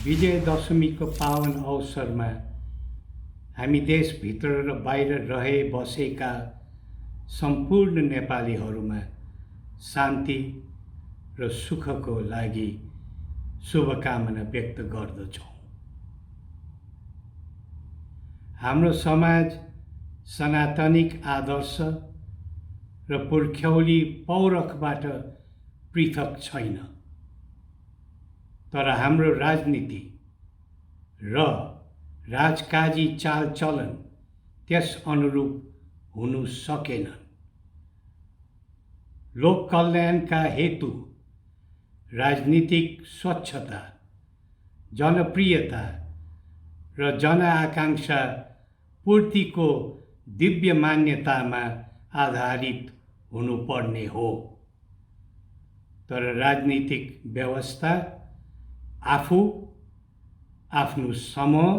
विजयदशमीको पावन अवसरमा हामी देशभित्र र बाहिर रहे बसेका सम्पूर्ण नेपालीहरूमा शान्ति र सुखको लागि शुभकामना व्यक्त गर्दछौँ। हाम्रो समाज सनातनिक आदर्श र पुर्ख्यौली पौरखबाट पृथक छैन, तर हाम्रो राजनीति र राजकाजी चालचलन त्यस अनुरूप हुनु सकेनन्। लोक कल्याणका हेतु राजनीतिक स्वच्छता, जनप्रियता र जनआकांक्षा पूर्तिको दिव्य मान्यतामा आधारित हुनुपर्ने हो। तर राजनीतिक व्यवस्था आफू, आफ्नो समूह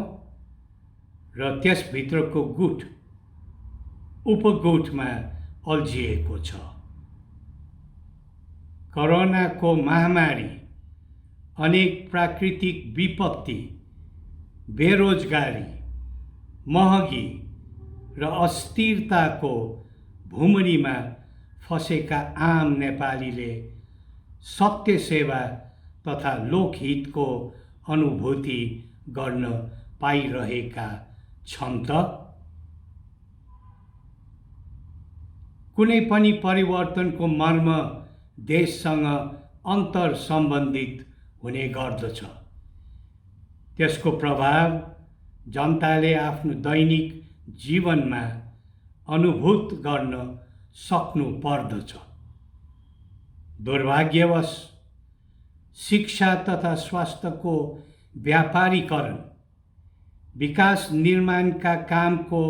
र त्यसभित्रको गुट उपगुटमा अल्झिएको छ। कोरोनाको महामारी, अनेक प्राकृतिक विपत्ति, बेरोजगारी, महँगी र अस्थिरताको भुमरीमा फसेका आम नेपालीले सत्य सेवा तथा लोकहितको अनुभूति गर्न पाइरहेका छन् त? कुनै पनि परिवर्तनको मर्म देशसँग अन्तर सम्बन्धित हुने गर्दछ। त्यसको प्रभाव जनताले आफ्नो दैनिक जीवनमा अनुभूत गर्न सक्नु पर्दछ। दुर्भाग्यवश शिक्षा तथा स्वास्थ्यको व्यापारीकरण, विकास निर्माणका कामको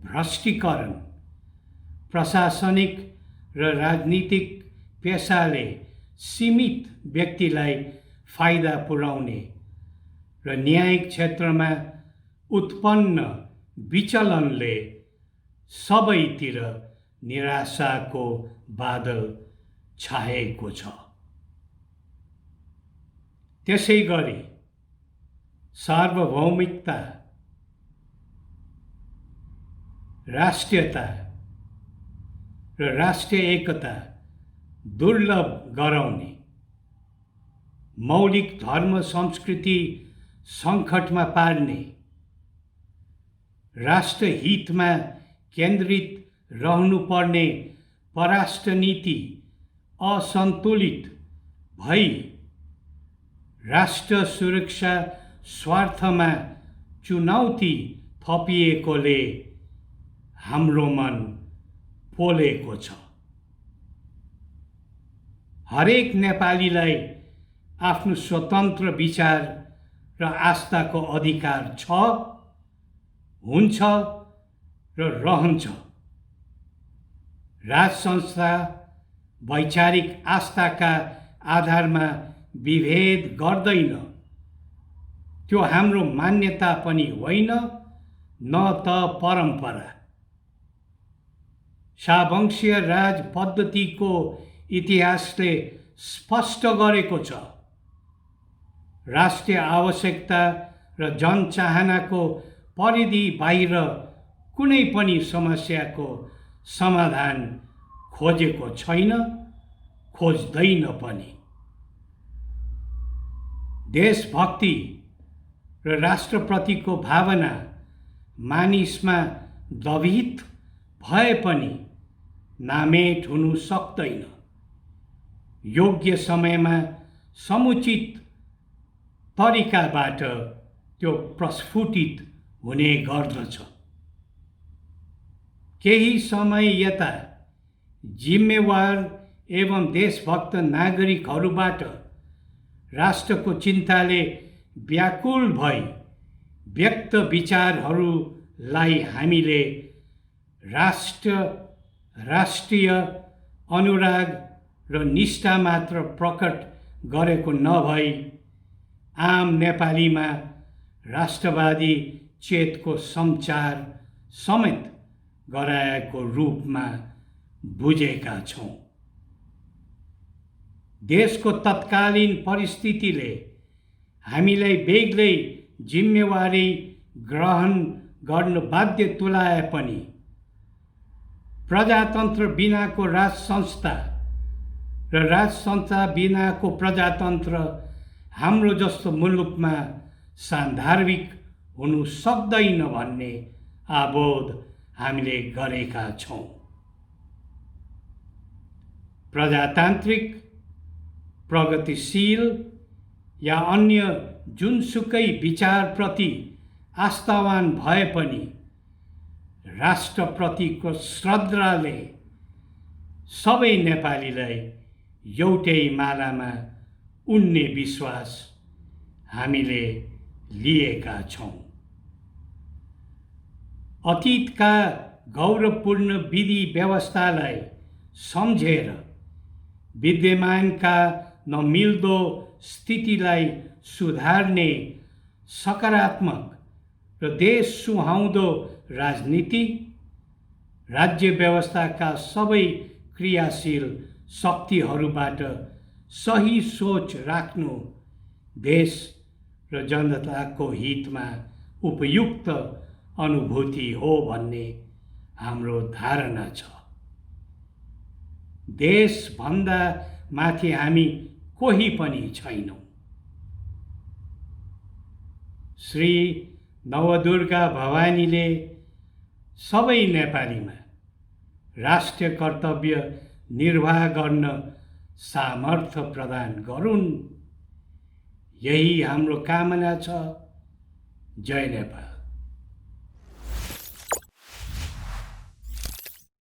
भ्रष्टीकरण, प्रशासनिक र राजनीतिक पेसाले सीमित व्यक्तिलाई फाइदा पुर्याउने र न्यायिक क्षेत्रमा उत्पन्न विचलनले सबैतिर निराशाको बादल छाएको छ। त्यसै गरी सार्वभौमिकता, राष्ट्रियता र राष्ट्रिय एकता दुर्लभ गराउने, मौलिक धर्म संस्कृति सङ्कटमा पार्ने, राष्ट्रहितमा केन्द्रित रहनुपर्ने परराष्ट्र नीति असन्तुलित भई राष्ट्र सुरक्षा स्वार्थमा चुनौती थपिएकोले हाम्रो मन पोलेको छ। हरेक नेपालीलाई आफ्नो स्वतन्त्र विचार र आस्थाको अधिकार छ, हुन्छ र रहन्छ। राज संस्था वैचारिक आस्थाका आधारमा विभेद गर्दैन। त्यो हाम्रो मान्यता पनि होइन, न त परम्परा। शाहवंशीय राज पद्धतिको इतिहासले स्पष्ट गरेको छ, राष्ट्रिय आवश्यकता र जनचाहनाको परिधि बाहिर कुनै पनि समस्याको समाधान खोजेको छैन, खोज्दैन पनि। देशभक्ति र राष्ट्रप्रतिको भावना मानिसमा दभित भए पनि नामेट हुनु सक्दैन। योग्य समयमा समुचित तरिकाबाट त्यो प्रस्फुटित हुने गर्दछ। केही समय यता जिम्मेवार एवं देशभक्त नागरिकहरूबाट राष्ट्रको चिन्ताले व्याकुल भई व्यक्त विचारहरूलाई हामीले राष्ट्रिय अनुराग र निष्ठा मात्र प्रकट गरेको नभई आम नेपालीमा राष्ट्रवादी चेतको सञ्चार समेत गराएको रूपमा बुझेका छौँ। देशको तत्कालीन परिस्थितिले हामीलाई बेग्लै जिम्मेवारी ग्रहण गर्न बाध्य तुल्याए पनि प्रजातन्त्र बिनाको राज संस्था र राज संस्था बिनाको प्रजातन्त्र हाम्रो जस्तो मुलुकमा सान्दर्भिक हुनु सक्दैन भन्ने आबोध हामीले गरेका छौँ। प्रजातान्त्रिक, प्रगतिशील या अन्य जुनसुकै विचारप्रति आस्थावान भए पनि राष्ट्रप्रतिको श्रद्धाले सबै नेपालीलाई एउटै मालामा उन्ने विश्वास हामीले लिएका छौँ। अतीतका गौरवपूर्ण विधि व्यवस्थालाई सम्झेर विद्यमानका नमिल्दो स्थितिलाई सुधार्ने सकारात्मक र देश सुहाउँदो राजनीति, राज्य व्यवस्थाका सबै क्रियाशील शक्तिहरूबाट सही सोच राख्नु देश र जनताको हितमा उपयुक्त अनुभूति हो भन्ने हाम्रो धारणा छ। देशभन्दा माथि हामी कोही पनि छैनौँ। श्री नवदुर्गा भवानीले सबै नेपालीमा राष्ट्रिय कर्तव्य निर्वाह गर्न सामर्थ्य प्रदान गरून्, यही हाम्रो कामना छ। जय नेपाल।